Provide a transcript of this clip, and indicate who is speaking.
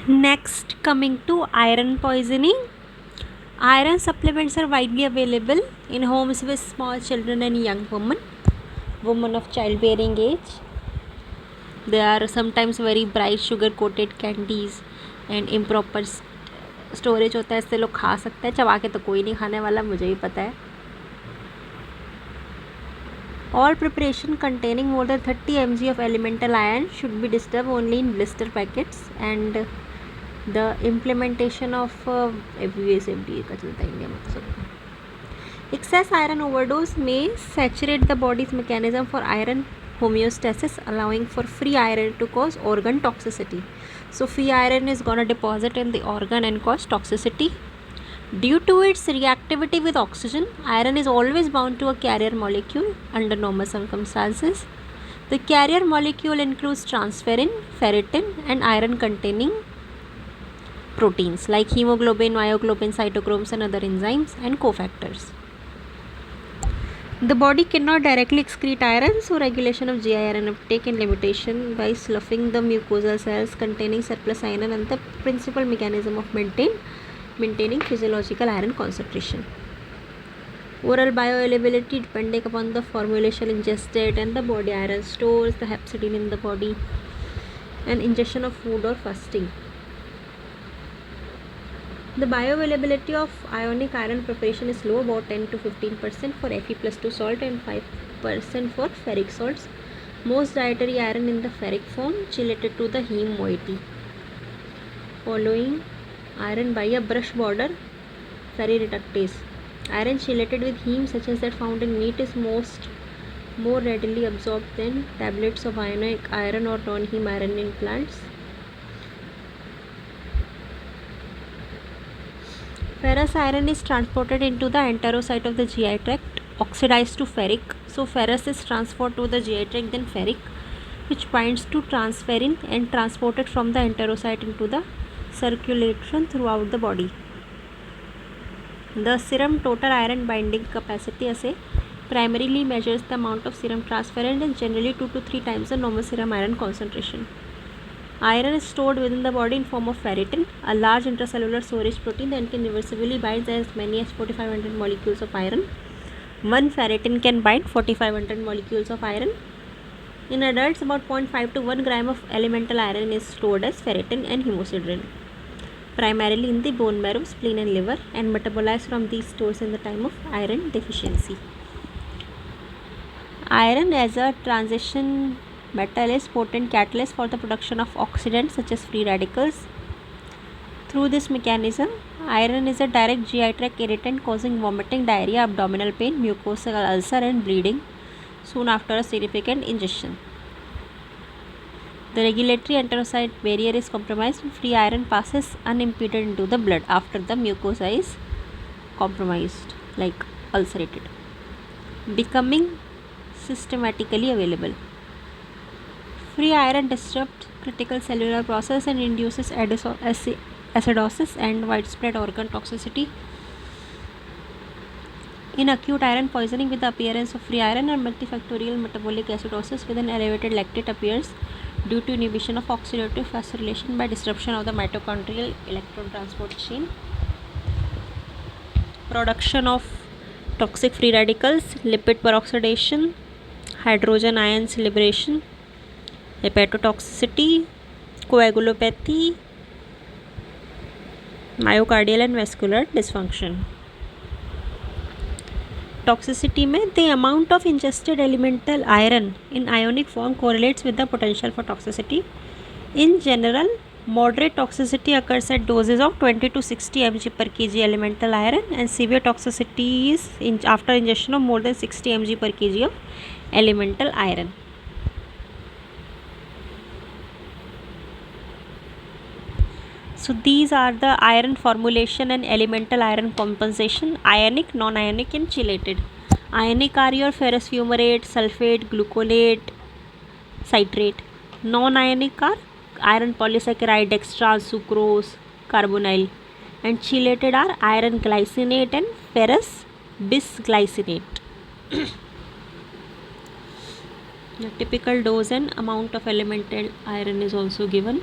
Speaker 1: Next, coming to iron poisoning. Iron supplements are widely available in homes with small children and young women of childbearing age. They are sometimes very bright sugar coated candies and improper storage होता है, इससे लोग खा सकते हैं, चबा के तो कोई नहीं खाने वाला, मुझे भी पता है. All preparation containing more than 30 mg of elemental iron should be disturbed only in blister packets, and the implementation of FDA का चलता है इंडिया में तो सब. Excess iron overdose may saturate the body's mechanism for iron homeostasis, allowing for free iron to cause organ toxicity. So free iron is gonna deposit in the organ and cause toxicity. Due to its reactivity with oxygen, iron is always bound to a carrier molecule under normal circumstances. The carrier molecule includes transferrin, ferritin, and iron containing proteins like hemoglobin, myoglobin, cytochromes, and other enzymes and cofactors. The body cannot directly excrete iron, so regulation of GI iron uptake and limitation by sloughing the mucosal cells containing surplus iron and the principal mechanism of maintaining physiological iron concentration. Oral bioavailability depending upon the formulation ingested and the body iron stores, the hepcidin in the body, and ingestion of food or fasting. The bioavailability of ionic iron preparation is low, about 10 to 15% for Fe+2 salt and 5% for ferric salts. Most dietary iron in the ferric form chelated to the heme moiety. Following iron by a brush border ferrireductase. Iron chelated with heme such as that found in meat is more readily absorbed than tablets of ionic iron or non-heme iron in plants. Ferrous iron is transported into the enterocyte of the GI tract, oxidized to ferric. So ferrous is transferred to the GI tract, then ferric, which binds to transferrin and transported from the enterocyte into the circulation throughout the body. The serum total iron binding capacity assay primarily measures the amount of serum transferrin and generally 2 to 3 times the normal serum iron concentration. Iron is stored within the body in form of ferritin, a large intracellular storage protein that can reversibly bind as many as 4500 molecules of iron. One ferritin can bind 4500 molecules of iron. In adults, about 0.5 to 1 gram of elemental iron is stored as ferritin and hemosiderin, primarily in the bone marrow, spleen and liver, and metabolized from these stores in the time of iron deficiency. Iron as a transition metal is potent catalyst for the production of oxidants such as free radicals. Through this mechanism, iron is a direct GI tract irritant causing vomiting, diarrhea, abdominal pain, mucosal ulcer and bleeding soon after a significant ingestion. The regulatory enterocyte barrier is compromised and free iron passes unimpeded into the blood after the mucosa is compromised, like ulcerated, becoming systematically available. Free iron disrupts critical cellular process and induces acidosis and widespread organ toxicity. In acute iron poisoning with the appearance of free iron or multifactorial metabolic acidosis with an elevated lactate appears due to inhibition of oxidative phosphorylation by disruption of the mitochondrial electron transport chain, production of toxic free radicals, lipid peroxidation, hydrogen ions liberation, hepatotoxicity, coagulopathy, myocardial and vascular dysfunction. Toxicity में the amount of ingested elemental iron in ionic form correlates with the potential for toxicity. In general, moderate toxicity occurs at doses of 20 to 60 mg per kg elemental iron, and severe toxicity is after ingestion of more than 60 mg per kg of elemental iron. So these are the iron formulation and elemental iron compensation: ionic, non-ionic and chelated. Ionic are your ferrous fumarate, sulfate, gluconate, citrate. Non-ionic are iron polysaccharide, dextrose, sucrose, carbonyl. And chelated are iron glycinate and ferrous bisglycinate. The typical dose and amount of elemental iron is also given.